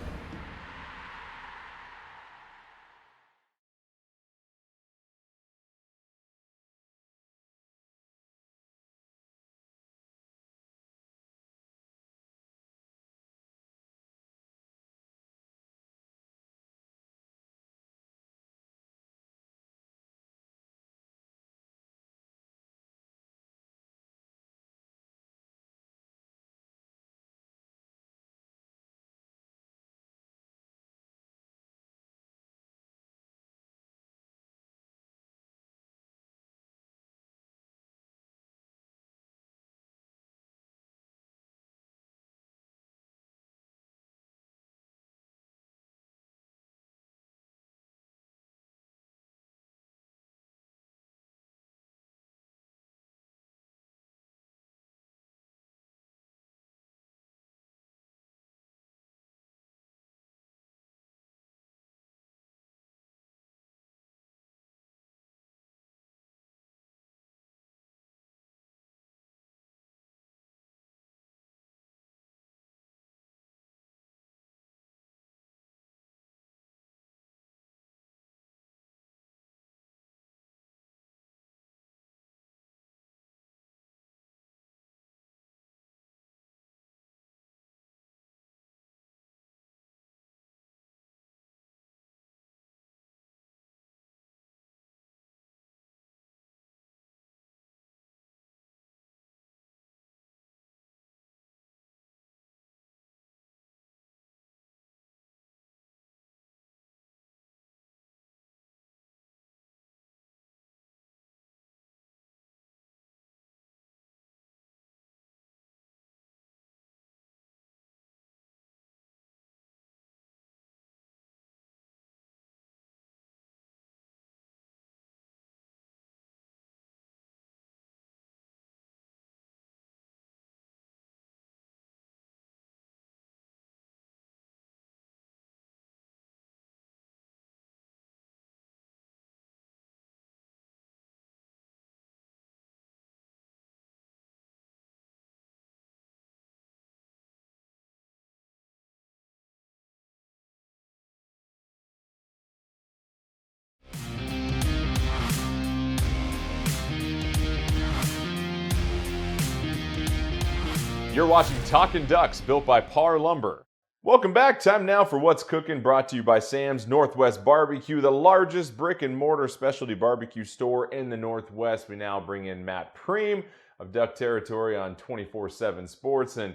You're watching Talkin' Ducks, built by Parr Lumber. Welcome back. Time now for What's Cooking, brought to you by Sam's Northwest Barbecue, the largest brick and mortar specialty barbecue store in the Northwest. We now bring in Matt Preem of Duck Territory on 24/7 Sports. And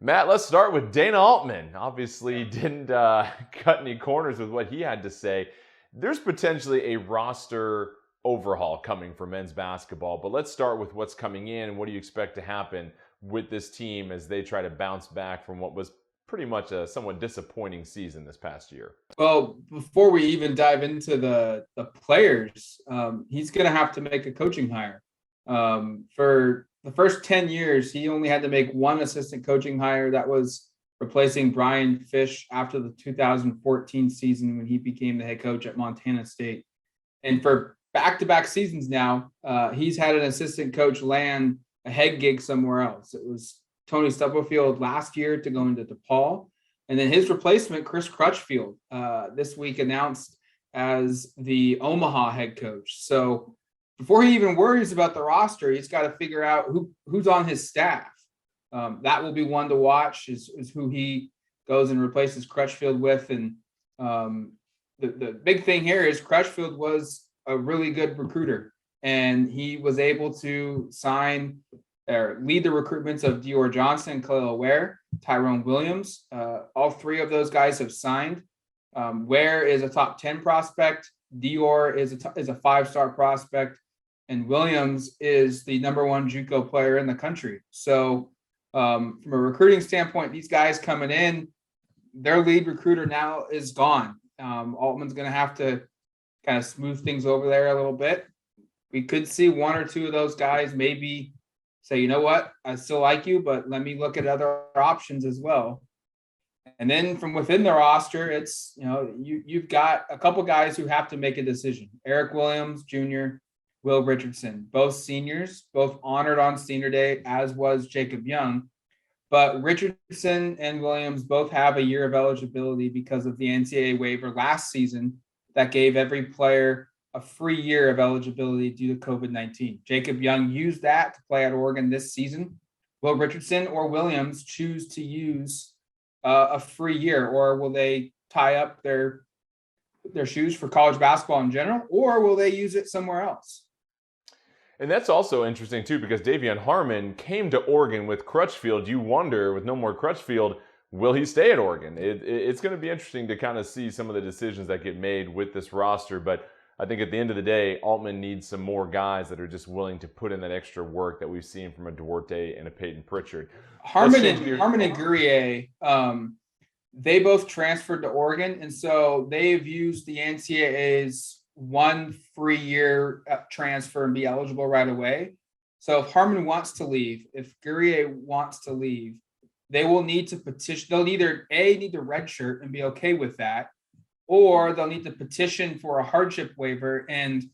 Matt, let's start with Dana Altman. Obviously didn't cut any corners with what he had to say. There's potentially a roster overhaul coming for men's basketball, but let's start with what's coming in and what do you expect to happen with this team as they try to bounce back from what was pretty much a somewhat disappointing season this past year? Well, before we even dive into the players, he's going to have to make a coaching hire. For the first 10 years, he only had to make one assistant coaching hire. That was replacing Brian Fish after the 2014 season when he became the head coach at Montana State. And for back-to-back seasons now, he's had an assistant coach land a head gig somewhere else. It was Tony Stubblefield last year to go into DePaul. And then his replacement, Chris Crutchfield, this week announced as the Omaha head coach. So before he even worries about the roster, he's got to figure out who's on his staff. That will be one to watch is who he goes and replaces Crutchfield with. And the big thing here is Crutchfield was a really good recruiter, and he was able to sign or lead the recruitments of Dior Johnson, Khalil Ware, Tyrone Williams. All three of those guys have signed. Ware is a top 10 prospect. Dior is a 5-star prospect, and Williams is the #1 JUCO player in the country. So from a recruiting standpoint, these guys coming in, their lead recruiter now is gone. Altman's going to have to kind of smooth things over there a little bit. We could see one or two of those guys maybe say, you know what, I still like you, but let me look at other options as well. And then from within the roster, it's, you've got a couple guys who have to make a decision. Eric Williams Jr., Will Richardson, both seniors, both honored on senior day, as was Jacob Young. But Richardson and Williams both have a year of eligibility because of the NCAA waiver last season that gave every player a free year of eligibility due to COVID-19. Jacob Young used that to play at Oregon this season. Will Richardson or Williams choose to use a free year, or will they tie up their shoes for college basketball in general, or will they use it somewhere else? And that's also interesting too, because Davion Harmon came to Oregon with Crutchfield. You wonder, with no more Crutchfield, will he stay at Oregon? It's going to be interesting to kind of see some of the decisions that get made with this roster. But I think at the end of the day, Altman needs some more guys that are just willing to put in that extra work that we've seen from a Duarte and a Peyton Pritchard. Harmon and Guerrier, they both transferred to Oregon, and so they've used the NCAA's one free year transfer and be eligible right away. So if Harmon wants to leave, if Guerrier wants to leave, they will need to petition. They'll either need to redshirt and be okay with that, or they'll need to petition for a hardship waiver. And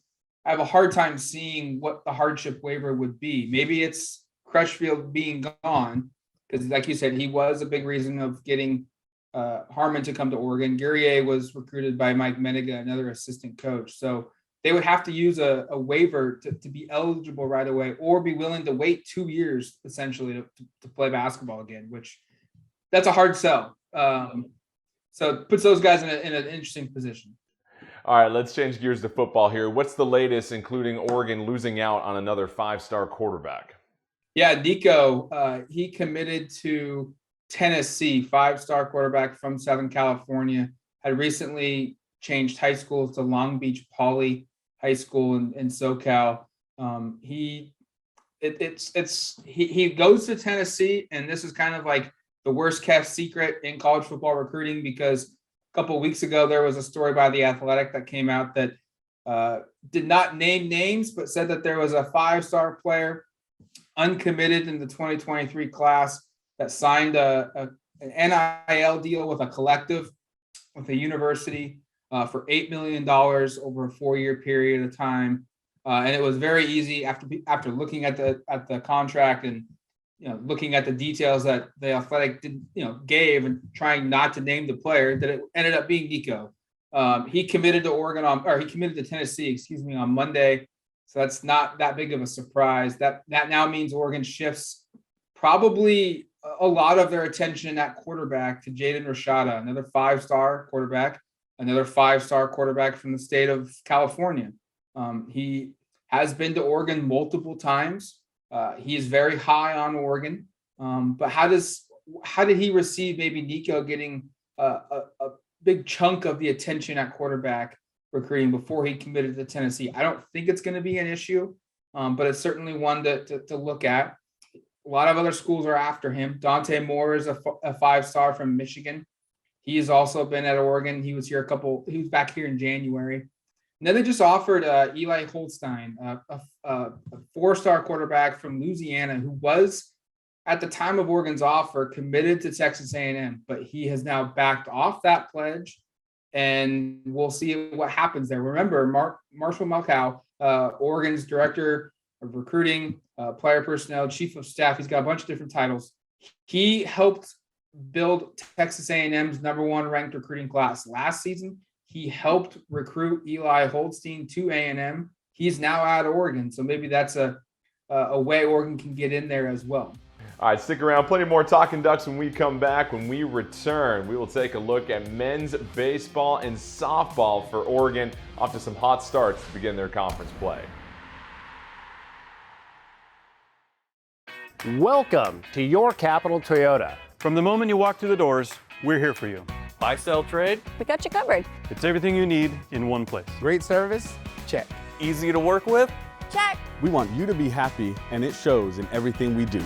I have a hard time seeing what the hardship waiver would be. Maybe it's Crutchfield being gone, because like you said, he was a big reason of getting Harmon to come to Oregon. Guerrier was recruited by Mike Meniga, another assistant coach. So they would have to use a waiver to be eligible right away, or be willing to wait 2 years essentially to play basketball again, which that's a hard sell. So it puts those guys in an interesting position. All right, let's change gears to football here. What's the latest, including Oregon losing out on another 5-star quarterback? Yeah, Nico, he committed to Tennessee, 5-star quarterback from Southern California, had recently changed high schools to Long Beach Poly High School in SoCal. He goes to Tennessee, and this is kind of like the worst kept secret in college football recruiting, because a couple of weeks ago there was a story by The Athletic that came out that did not name names, but said that there was a 5-star player uncommitted in the 2023 class that signed an NIL deal with a collective, with a university for $8 million over a 4-year period of time. And it was very easy after looking at the contract and looking at the details that The Athletic gave and trying not to name the player, that it ended up being Nico. He committed to Tennessee, on Monday. So that's not that big of a surprise. That now means Oregon shifts probably a lot of their attention at quarterback to Jaden Rashada, another 5-star quarterback, another 5-star quarterback from the state of California. He has been to Oregon multiple times. He is very high on Oregon. But how did he receive maybe Nico getting a big chunk of the attention at quarterback recruiting before he committed to Tennessee? I don't think it's going to be an issue, but it's certainly one to look at. A lot of other schools are after him. Dante Moore is a 5-star from Michigan. He has also been at Oregon. He was back here in January. And then they just offered Eli Holstein, a 4-star quarterback from Louisiana, who was, at the time of Oregon's offer, committed to Texas A&M, but he has now backed off that pledge, and we'll see what happens there. Remember, Marshall Malkow, Oregon's director of recruiting, player personnel, chief of staff, he's got a bunch of different titles. He helped build Texas A&M's #1 ranked recruiting class last season. He helped recruit Eli Holstein to A&M. He's now at Oregon, so maybe that's a way Oregon can get in there as well. All right, stick around. Plenty more Talkin' Ducks when we come back. When we return, we will take a look at men's baseball and softball for Oregon, off to some hot starts to begin their conference play. Welcome to your Capital Toyota. From the moment you walk through the doors, we're here for you. Buy, sell, trade. We got you covered. It's everything you need in one place. Great service? Check. Easy to work with? Check. We want you to be happy, and it shows in everything we do.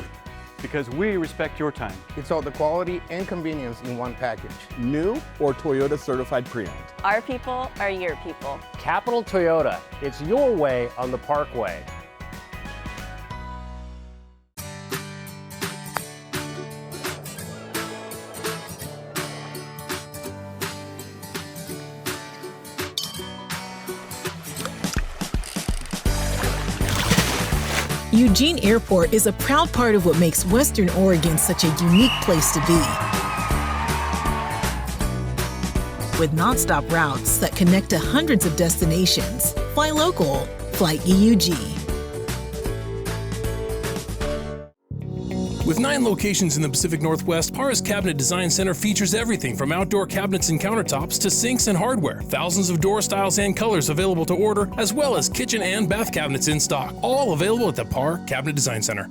Because we respect your time. It's all the quality and convenience in one package. New or Toyota certified pre-owned. Our people are your people. Capital Toyota. It's your way on the Parkway. Eugene Airport is a proud part of what makes Western Oregon such a unique place to be. With nonstop routes that connect to hundreds of destinations, fly local, fly EUG. With 9 locations in the Pacific Northwest, Parr's Cabinet Design Center features everything from outdoor cabinets and countertops to sinks and hardware. Thousands of door styles and colors available to order, as well as kitchen and bath cabinets in stock. All available at the Parr Cabinet Design Center.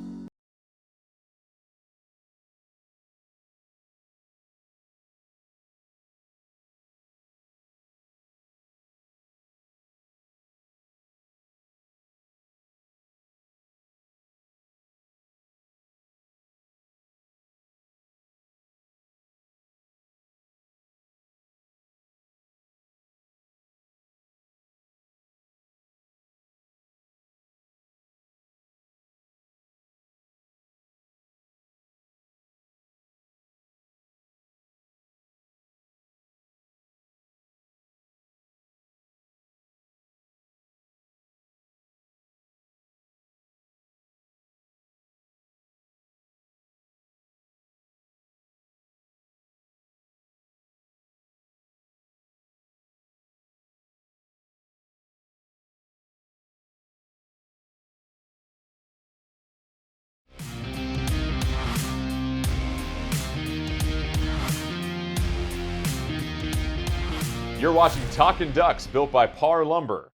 You're watching Talkin' Ducks, built by Parr Lumber.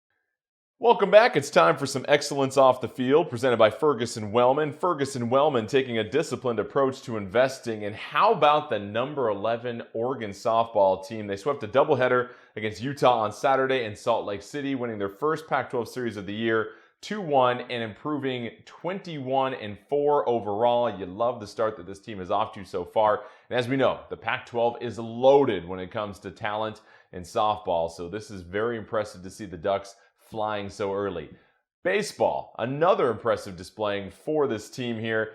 Welcome back. It's time for some excellence off the field, presented by Ferguson Wellman. Ferguson Wellman taking a disciplined approach to investing. And how about the number 11 Oregon softball team? They swept a doubleheader against Utah on Saturday in Salt Lake City, winning their first Pac-12 series of the year, 2-1, and improving 21-4 overall. You love the start that this team is off to so far. And as we know, the Pac-12 is loaded when it comes to talent in softball, so this is very impressive to see the Ducks flying so early. Baseball, another impressive display for this team here.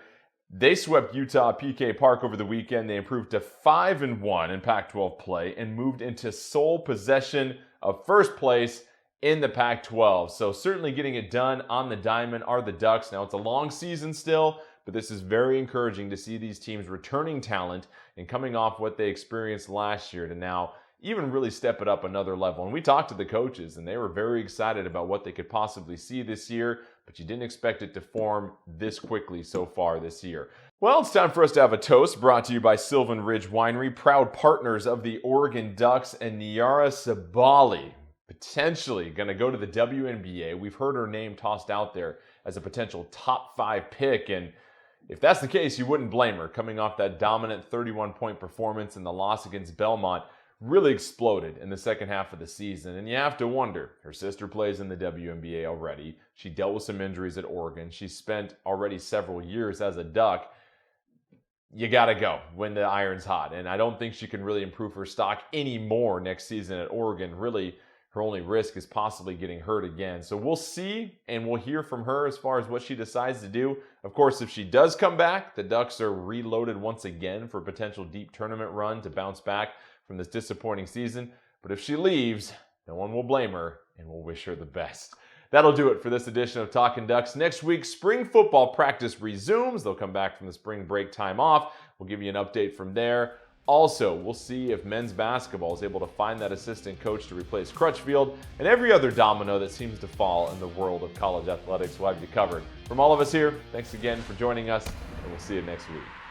They swept Utah PK Park over the weekend. They improved to 5-1 in Pac-12 play and moved into sole possession of first place in the Pac-12. So certainly getting it done on the diamond are the Ducks. Now it's a long season still, but this is very encouraging to see these teams returning talent and coming off what they experienced last year to now even really step it up another level. And we talked to the coaches, and they were very excited about what they could possibly see this year, but you didn't expect it to form this quickly so far this year. Well, it's time for us to have a toast brought to you by Sylvan Ridge Winery, proud partners of the Oregon Ducks, and Nyara Sabali, potentially going to go to the WNBA. We've heard her name tossed out there as a potential top 5 pick, and if that's the case, you wouldn't blame her. Coming off that dominant 31-point performance in the loss against Belmont, really exploded in the second half of the season. And you have to wonder, her sister plays in the WNBA already. She dealt with some injuries at Oregon. She spent already several years as a Duck. You got to go when the iron's hot. And I don't think she can really improve her stock anymore next season at Oregon. Really, her only risk is possibly getting hurt again. So we'll see, and we'll hear from her as far as what she decides to do. Of course, if she does come back, the Ducks are reloaded once again for a potential deep tournament run to bounce back from this disappointing season. But if she leaves, no one will blame her, and we'll wish her the best. That'll do it for this edition of Talkin' Ducks. Next week, spring football practice resumes. They'll come back from the spring break time off. We'll give you an update from there. Also, we'll see if men's basketball is able to find that assistant coach to replace Crutchfield, and every other domino that seems to fall in the world of college athletics. We'll have you covered. From all of us here, thanks again for joining us, and we'll see you next week.